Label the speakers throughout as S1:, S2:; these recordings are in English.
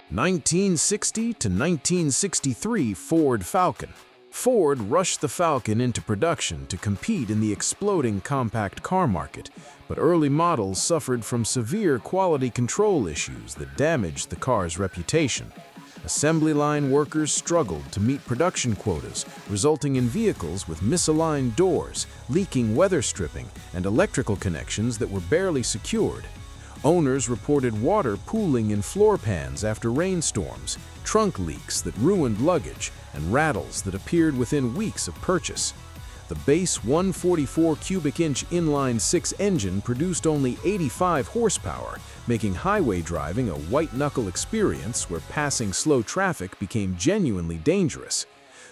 S1: 1960 to 1963 Ford Falcon. Ford rushed the Falcon into production to compete in the exploding compact car market, but early models suffered from severe quality control issues that damaged the car's reputation. Assembly line workers struggled to meet production quotas, resulting in vehicles with misaligned doors, leaking weather stripping, and electrical connections that were barely secured. Owners reported water pooling in floor pans after rainstorms, trunk leaks that ruined luggage, and rattles that appeared within weeks of purchase. The base 144 cubic inch inline-six engine produced only 85 horsepower, making highway driving a white-knuckle experience where passing slow traffic became genuinely dangerous.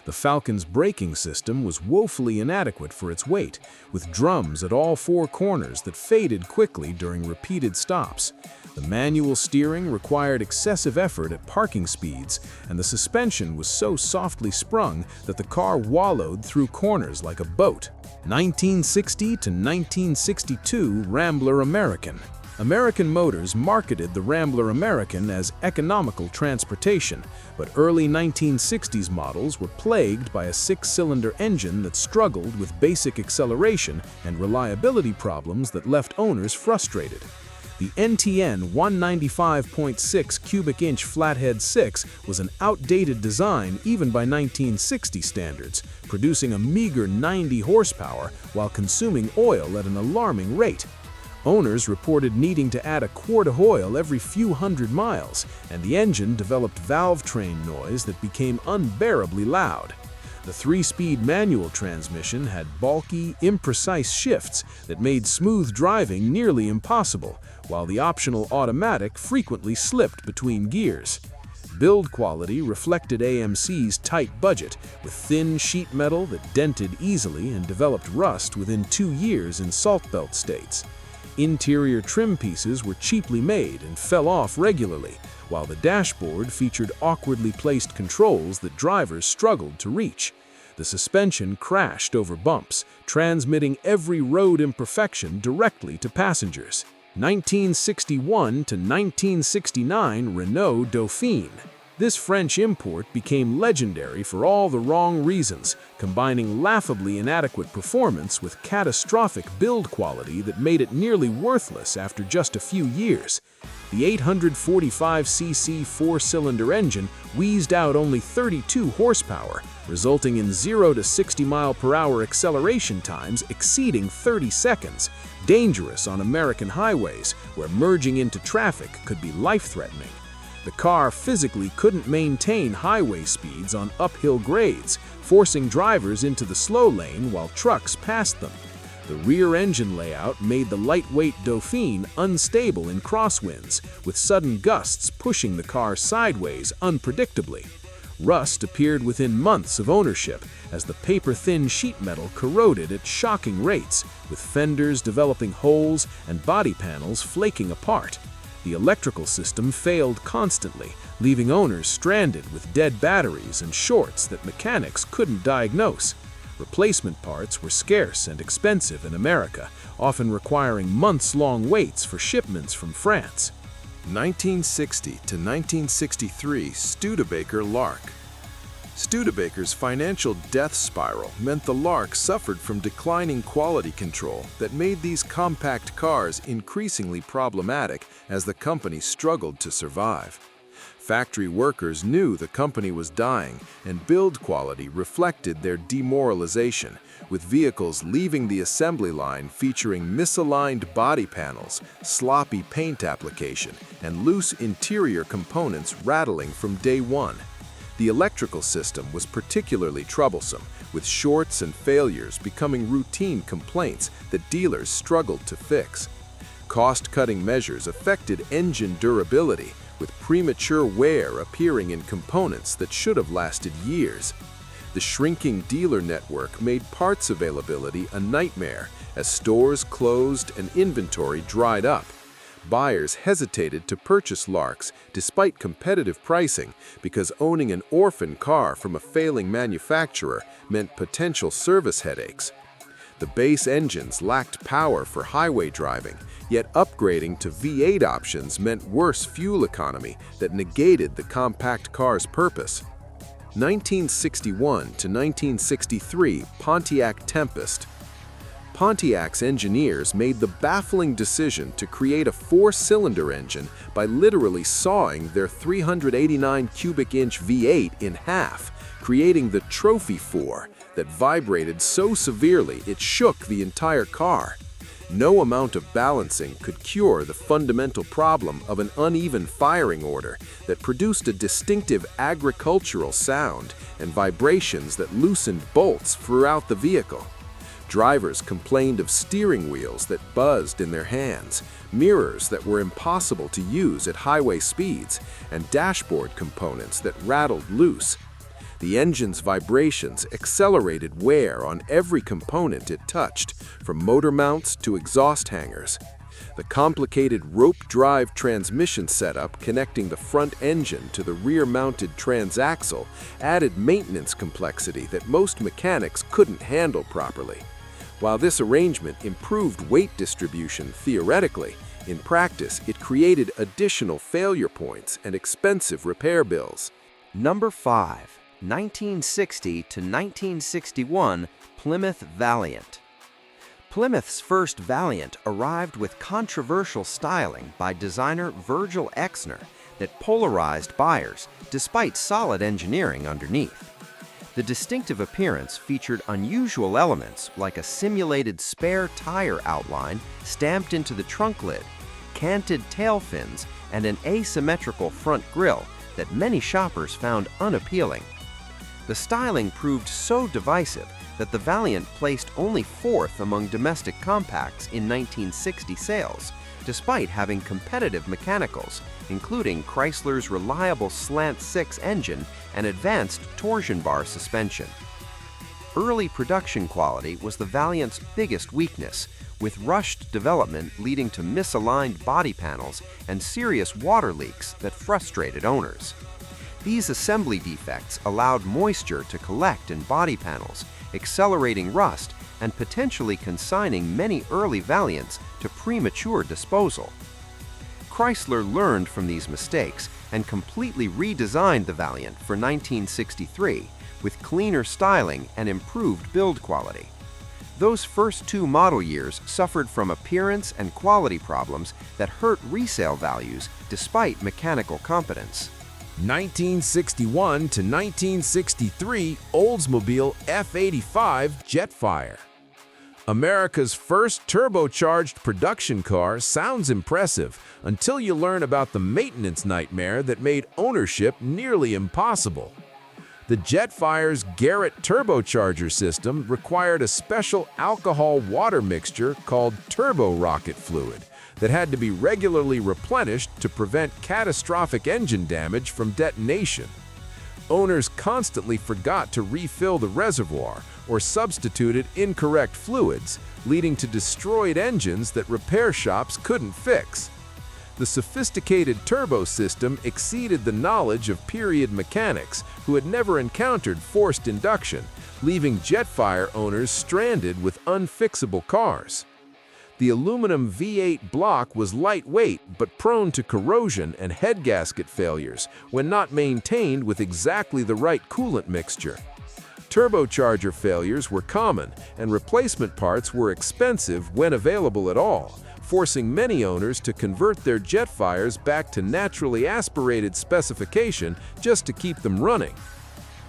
S1: The Falcon's braking system was woefully inadequate for its weight, with drums at all four corners that faded quickly during repeated stops. The manual steering required excessive effort at parking speeds, and the suspension was so softly sprung that the car wallowed through corners like a boat. 1960 to 1962 Rambler American. American Motors marketed the Rambler American as economical transportation, but early 1960s models were plagued by a six-cylinder engine that struggled with basic acceleration and reliability problems that left owners frustrated. The NTN 195.6 cubic inch Flathead 6 was an outdated design even by 1960 standards, producing a meager 90 horsepower while consuming oil at an alarming rate. Owners reported needing to add a quart of oil every few hundred miles, and the engine developed valve train noise that became unbearably loud. The three-speed manual transmission had bulky, imprecise shifts that made smooth driving nearly impossible, while the optional automatic frequently slipped between gears. Build quality reflected AMC's tight budget, with thin sheet metal that dented easily and developed rust within 2 years in salt belt states. Interior trim pieces were cheaply made and fell off regularly, while the dashboard featured awkwardly placed controls that drivers struggled to reach. The suspension crashed over bumps, transmitting every road imperfection directly to passengers. 1961 to 1969 Renault Dauphine. This French import became legendary for all the wrong reasons, combining laughably inadequate performance with catastrophic build quality that made it nearly worthless after just a few years. The 845cc four-cylinder engine wheezed out only 32 horsepower, resulting in 0 to 60 mph acceleration times exceeding 30 seconds, dangerous on American highways where merging into traffic could be life-threatening. The car physically couldn't maintain highway speeds on uphill grades, forcing drivers into the slow lane while trucks passed them. The rear engine layout made the lightweight Dauphine unstable in crosswinds, with sudden gusts pushing the car sideways unpredictably. Rust appeared within months of ownership as the paper-thin sheet metal corroded at shocking rates, with fenders developing holes and body panels flaking apart. The electrical system failed constantly, leaving owners stranded with dead batteries and shorts that mechanics couldn't diagnose. Replacement parts were scarce and expensive in America, often requiring months-long waits for shipments from France. 1960 to 1963 Studebaker Lark. Studebaker's financial death spiral meant the Lark suffered from declining quality control that made these compact cars increasingly problematic as the company struggled to survive. Factory workers knew the company was dying, and build quality reflected their demoralization, with vehicles leaving the assembly line featuring misaligned body panels, sloppy paint application, and loose interior components rattling from day one. The electrical system was particularly troublesome, with shorts and failures becoming routine complaints that dealers struggled to fix. Cost-cutting measures affected engine durability, with premature wear appearing in components that should have lasted years. The shrinking dealer network made parts availability a nightmare as stores closed and inventory dried up. Buyers hesitated to purchase Larks despite competitive pricing because owning an orphan car from a failing manufacturer meant potential service headaches. The base engines lacked power for highway driving,
S2: Yet upgrading to V8 options meant worse fuel economy that negated the compact car's purpose. 1961 to 1963 Pontiac Tempest. Pontiac's engineers made the baffling decision to create a 4-cylinder engine by literally sawing their 389 cubic inch V8 in half, creating the Trophy 4 that vibrated so severely it shook the entire car. No amount of balancing could cure the fundamental problem of an uneven firing order that produced a distinctive agricultural sound and vibrations that loosened bolts throughout the vehicle. Drivers complained of steering wheels that buzzed in their hands, mirrors that were impossible to use at highway speeds, and dashboard components that rattled loose. The engine's vibrations accelerated wear on every component it touched, from motor mounts to exhaust hangers. The complicated rope-drive transmission setup connecting the front engine to the rear-mounted transaxle added maintenance complexity that most mechanics couldn't handle properly. While this arrangement improved weight distribution theoretically, in practice it created additional failure points and expensive repair bills.
S3: Number 5. 1960 to 1961 Plymouth Valiant. Plymouth's first Valiant arrived with controversial styling by designer Virgil Exner that polarized buyers despite solid engineering underneath. The distinctive appearance featured unusual elements like a simulated spare tire outline stamped into the trunk lid, canted tail fins, and an asymmetrical front grille that many shoppers found unappealing. The styling proved so divisive that the Valiant placed only 4th among domestic compacts in 1960 sales, despite having competitive mechanicals, including Chrysler's reliable Slant 6 engine and advanced torsion bar suspension. Early production quality was the Valiant's biggest weakness, with rushed development leading to misaligned body panels and serious water leaks that frustrated owners. These assembly defects allowed moisture to collect in body panels, accelerating rust and potentially consigning many early Valiants to premature disposal. Chrysler learned from these mistakes and completely redesigned the Valiant for 1963 with cleaner styling and improved build quality. Those first 2 model years suffered from appearance and quality problems that hurt resale values despite mechanical competence.
S1: 1961 to 1963 Oldsmobile F85 Jetfire. America's first turbocharged production car sounds impressive until you learn about the maintenance nightmare that made ownership nearly impossible. The Jetfire's Garrett turbocharger system required a special alcohol-water mixture called turbo rocket fluid that had to be regularly replenished to prevent catastrophic engine damage from detonation. Owners constantly forgot to refill the reservoir or substituted incorrect fluids, leading to destroyed engines that repair shops couldn't fix. The sophisticated turbo system exceeded the knowledge of period mechanics who had never encountered forced induction, leaving Jetfire owners stranded with unfixable cars. The aluminum V8 block was lightweight but prone to corrosion and head gasket failures when not maintained with exactly the right coolant mixture. Turbocharger failures were common, and replacement parts were expensive when available at all, forcing many owners to convert their Jetfires back to naturally aspirated specification just to keep them running.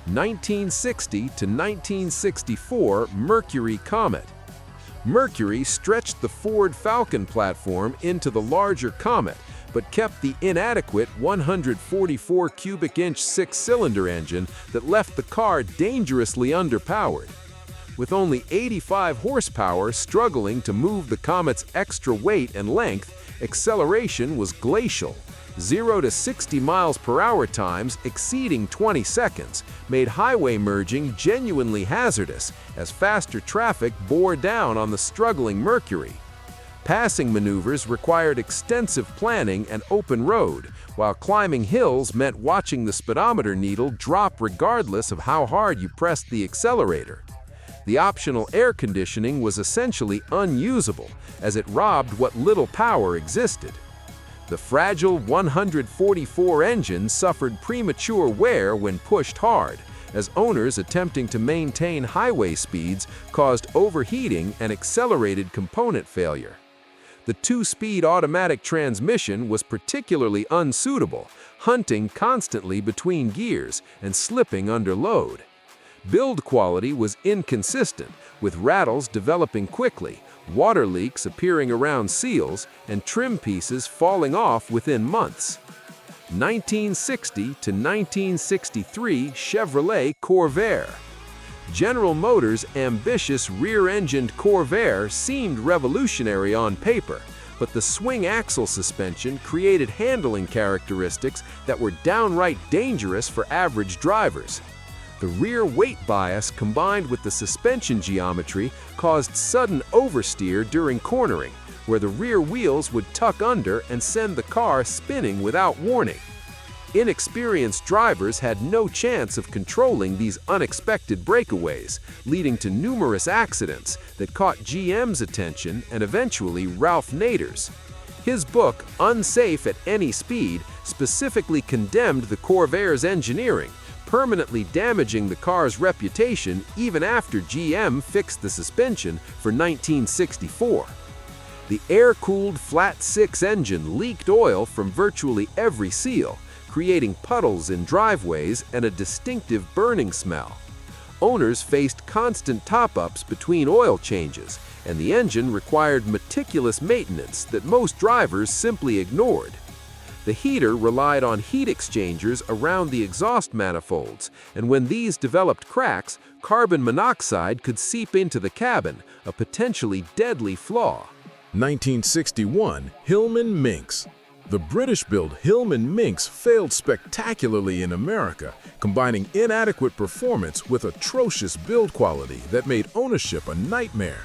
S1: 1960 to 1964 Mercury Comet. Mercury stretched the Ford Falcon platform into the larger Comet, but kept the inadequate 144 cubic inch 6-cylinder engine that left the car dangerously underpowered. With only 85 horsepower struggling to move the Comet's extra weight and length, acceleration was glacial. 0 to 60 miles per hour times exceeding 20 seconds made highway merging genuinely hazardous as faster traffic bore down on the struggling Mercury. Passing maneuvers required extensive planning and open road, while climbing hills meant watching the speedometer needle drop regardless of how hard you pressed the accelerator.
S2: The optional air conditioning was essentially unusable, as it robbed what little power existed. The fragile 144 engine suffered premature wear when pushed hard, as owners attempting to maintain highway speeds caused overheating and accelerated component failure. The two-speed automatic transmission was particularly unsuitable, hunting constantly between gears and slipping under load. Build quality was inconsistent, with rattles developing quickly, water leaks appearing around seals, and trim pieces falling off within months. 1960 to 1963 Chevrolet Corvair. General Motors' ambitious rear-engined Corvair seemed revolutionary on paper, but the swing axle suspension created handling characteristics that were downright dangerous for average drivers. The rear weight bias combined with the suspension geometry caused sudden oversteer during cornering, where the rear wheels would tuck under and send the car spinning without warning. Inexperienced drivers had no chance of controlling these unexpected breakaways, leading to numerous accidents that caught GM's attention and eventually Ralph Nader's. His book, Unsafe at Any Speed, specifically condemned the Corvair's engineering, permanently damaging the car's reputation even after GM fixed the suspension for 1964. The air-cooled flat-six engine leaked oil from virtually every seal, creating puddles in driveways and a distinctive burning smell. Owners faced constant top-ups between oil changes, and the engine required meticulous maintenance that most drivers simply ignored. The heater relied on heat exchangers around the exhaust manifolds, and when these developed cracks, carbon monoxide could seep into the cabin, a potentially deadly flaw.
S1: 1961 Hillman Minx. The British-built Hillman Minx failed spectacularly in America, combining inadequate performance with atrocious build quality that made ownership a nightmare.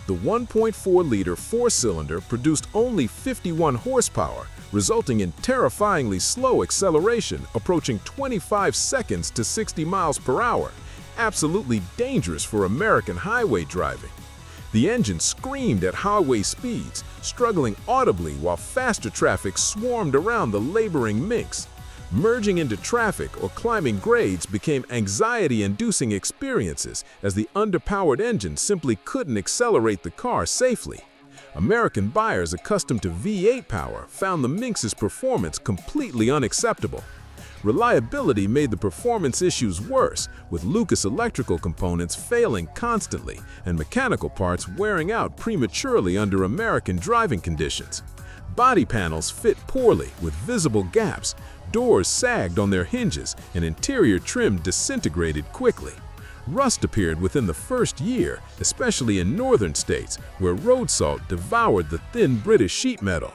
S1: The 1.4-liter four-cylinder produced only 51 horsepower, resulting in terrifyingly slow acceleration approaching 25 seconds to 60 miles per hour, absolutely dangerous for American highway driving. The engine screamed at highway speeds, struggling audibly while faster traffic swarmed around the laboring Minx. Merging into traffic or climbing grades became anxiety-inducing experiences as the underpowered engine simply couldn't accelerate the car safely. American buyers accustomed to V8 power found the Minx's performance completely unacceptable. Reliability made the performance issues worse, with Lucas electrical components failing constantly and mechanical parts wearing out prematurely under American driving conditions. Body panels fit poorly with visible gaps, doors sagged on their hinges, and interior trim disintegrated quickly. Rust appeared within the first year, especially in northern states, where road salt devoured the thin British sheet metal.